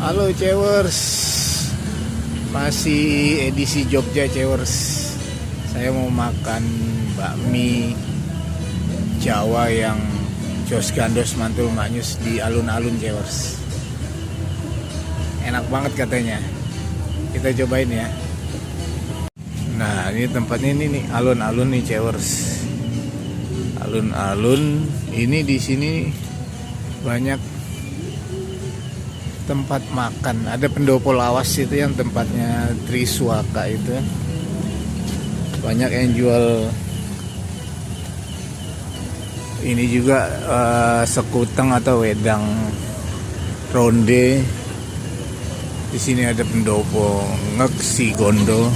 Halo Cewers, masih edisi Jogja Cewers. Saya mau makan bakmi Jawa yang Jos Gandos Mantul Manyus di alun-alun Cewers. Enak banget katanya. Kita cobain ya. Nah, ini tempatnya ini nih, alun-alun nih Cewers. Alun-alun ini di sini banyak tempat makan. Ada pendopo lawas itu yang tempatnya Triswaka itu. Banyak yang jual ini juga sekuteng atau wedang ronde. Di sini ada pendopo Ngeksi Gondo.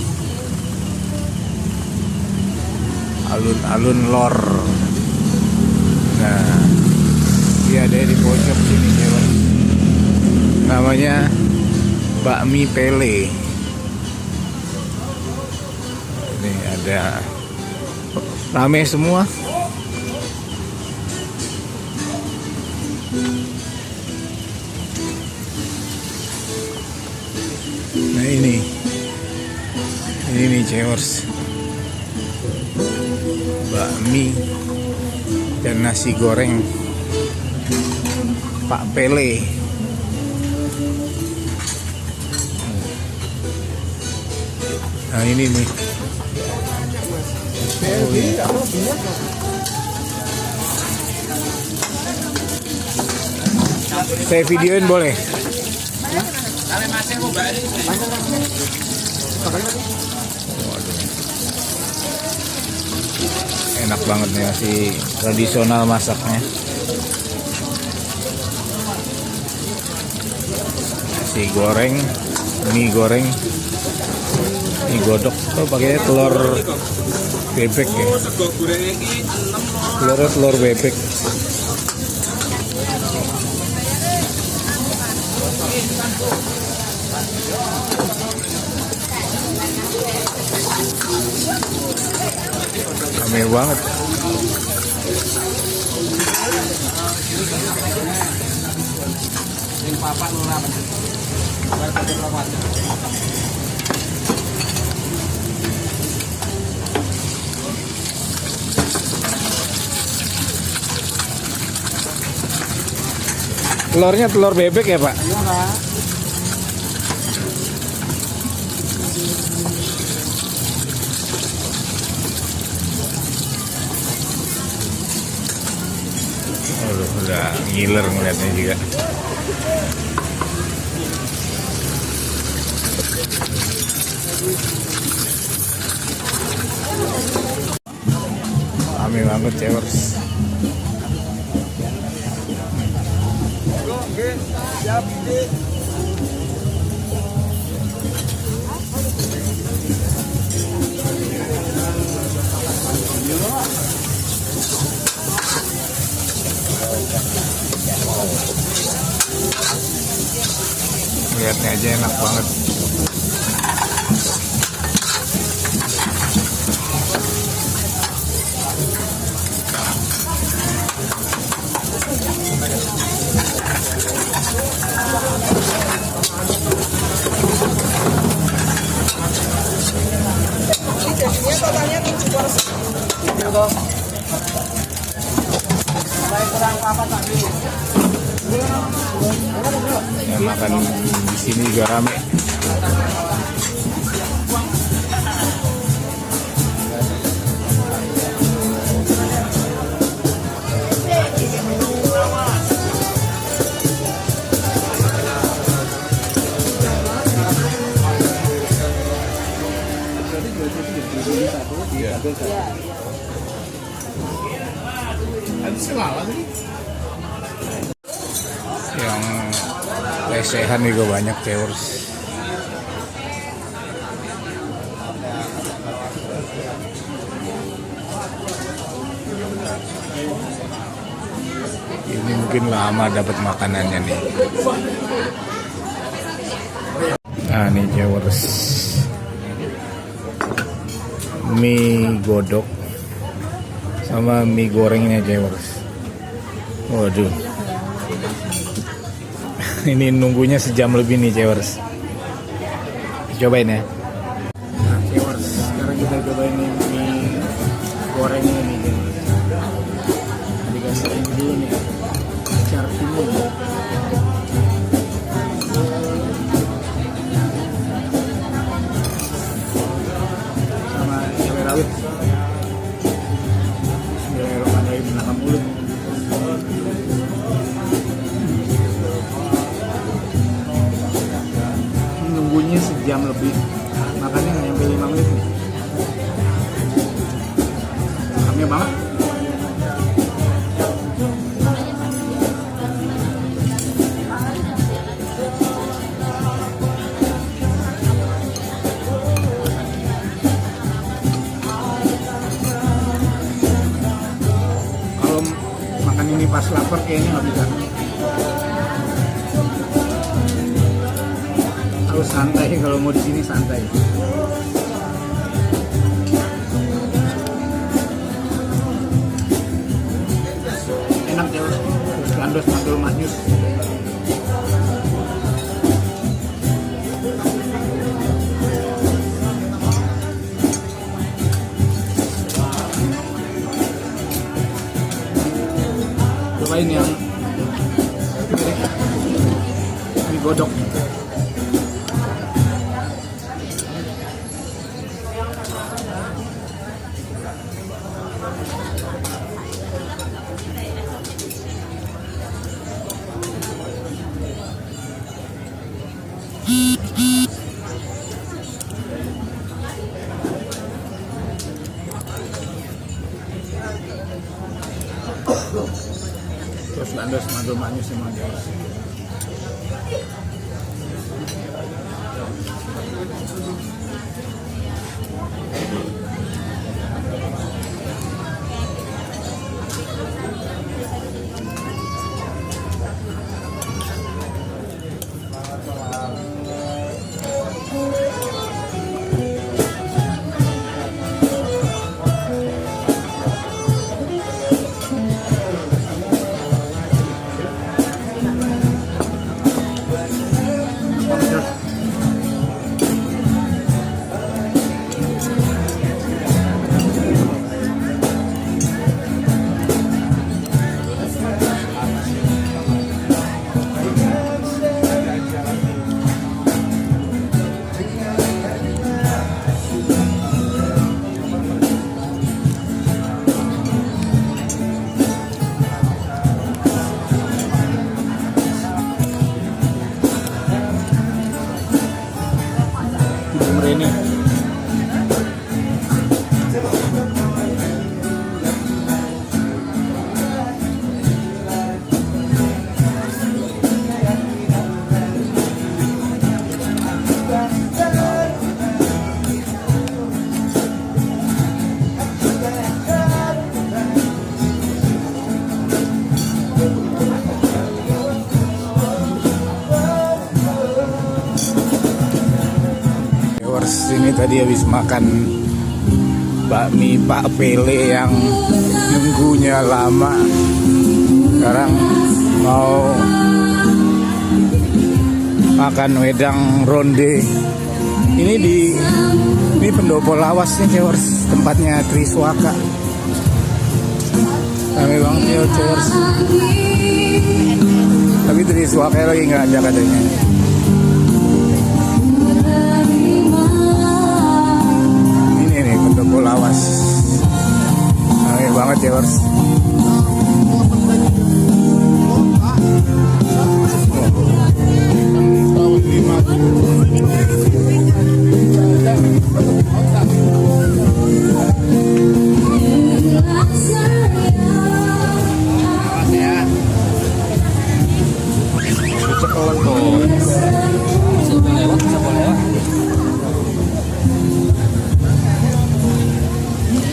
Alun-alun lor. Nah, dia ada di pojok sini ya. Namanya bakmi Pele. Ini ada rame semua. Nah ini nih Cewers, bakmi dan nasi goreng Pak Pele. Nah ini nih. Oh, iya. Saya videoin boleh? Enak banget nih, masih tradisional masaknya. Nasi goreng, mie goreng, mie godok. Oh, pakai telur bebek ya. Telur bebek. Rame banget. Telurnya telur bebek ya Pak? Iya Pak. Udah ngiler ngeliatnya juga. Rame banget Cewers. Lihatnya aja enak banget. Yang makan di sini juga rame. Yang lesehan juga banyak Cewers. Ini mungkin lama dapat makanannya nih. Nah nih Cewers, mie godok sama mie gorengnya Cewers. Waduh. Ini nunggunya sejam lebih nih cewers. Cobain ya. Nah cewers, sekarang kita cobain ini mie goreng ini nih. Dikasih ini dulu nih, acar timun. Sama cabai rawit. Bismillahirrahmanirrahim, menangkap mulut. Nunggunya sejam lebih, makanya nggak nyampe 5 menit nih. Ramai banget. Kalau makan ini pas lapar kayaknya nggak bisa. Harus santai, kalau mau di sini santai. Enak ya, terus gandos mantul manyus. Cobain yang ini godok. Terus gandos mantul manyus emang guys. Ini ini tadi habis makan bakmi Pak Pele yang nunggunya lama. Sekarang mau makan wedang ronde. Ini pendopo lawasnya cewers, tempatnya Triswaka. Ramai banget ya cewers. Tapi Triswaka lagi nggak ada katanya. Pendopo lawas. Ramai banget cewers.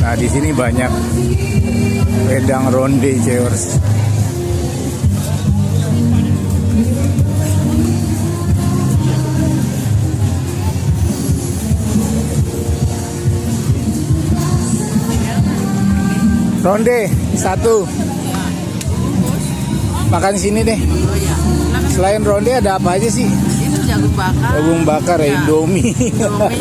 Nah di sini banyak wedang ronde cewers. Ronde satu. Makan sini deh. Selain ronde ada apa aja sih? Itu jagung bakar. Jagung bakar ya, Ya. Indomie. Indomie.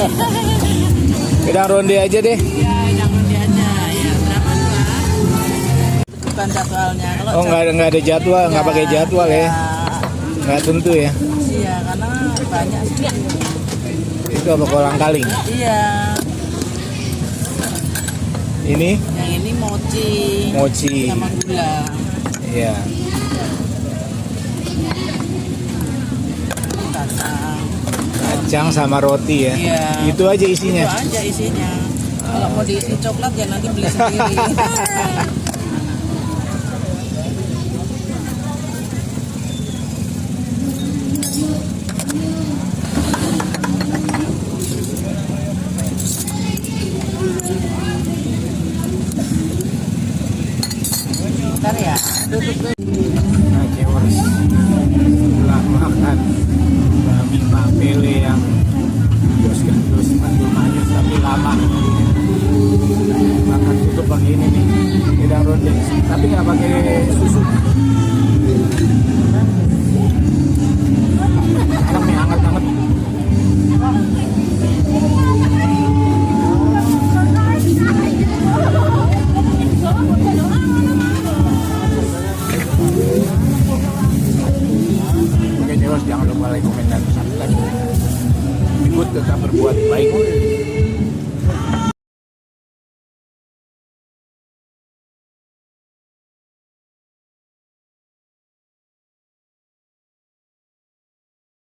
Wedang ronde aja deh. Ya, jagung dia aja. Ya, berapa tuh? Bukan jadwalnya. Kalau Oh, nggak ada jadwal, nggak pakai jadwal ya? Nggak tentu ya? Iya, karena banyak sih. Itu apa, kolang kaling? Iya. Ini Yang ini mochi. mochi. Sama gula. Iya. Kacang. Kacang sama roti ya. Iya. Itu aja isinya. Itu aja isinya. Kalau mau diisi coklat ya nanti beli sendiri. Bentar ya. Tutup dulu. Nah, Cewers, setelah makan bakmi Pak Pele yang Gandos mantul manyus tapi lama, makan tutup pakai ini nih, wedang ronde, tapi nggak pakai susu. Enak nih, hangat banget. Oke Cewers, jangan lupa like, komen, dan subscribe. Ikut tetap berbuat baik.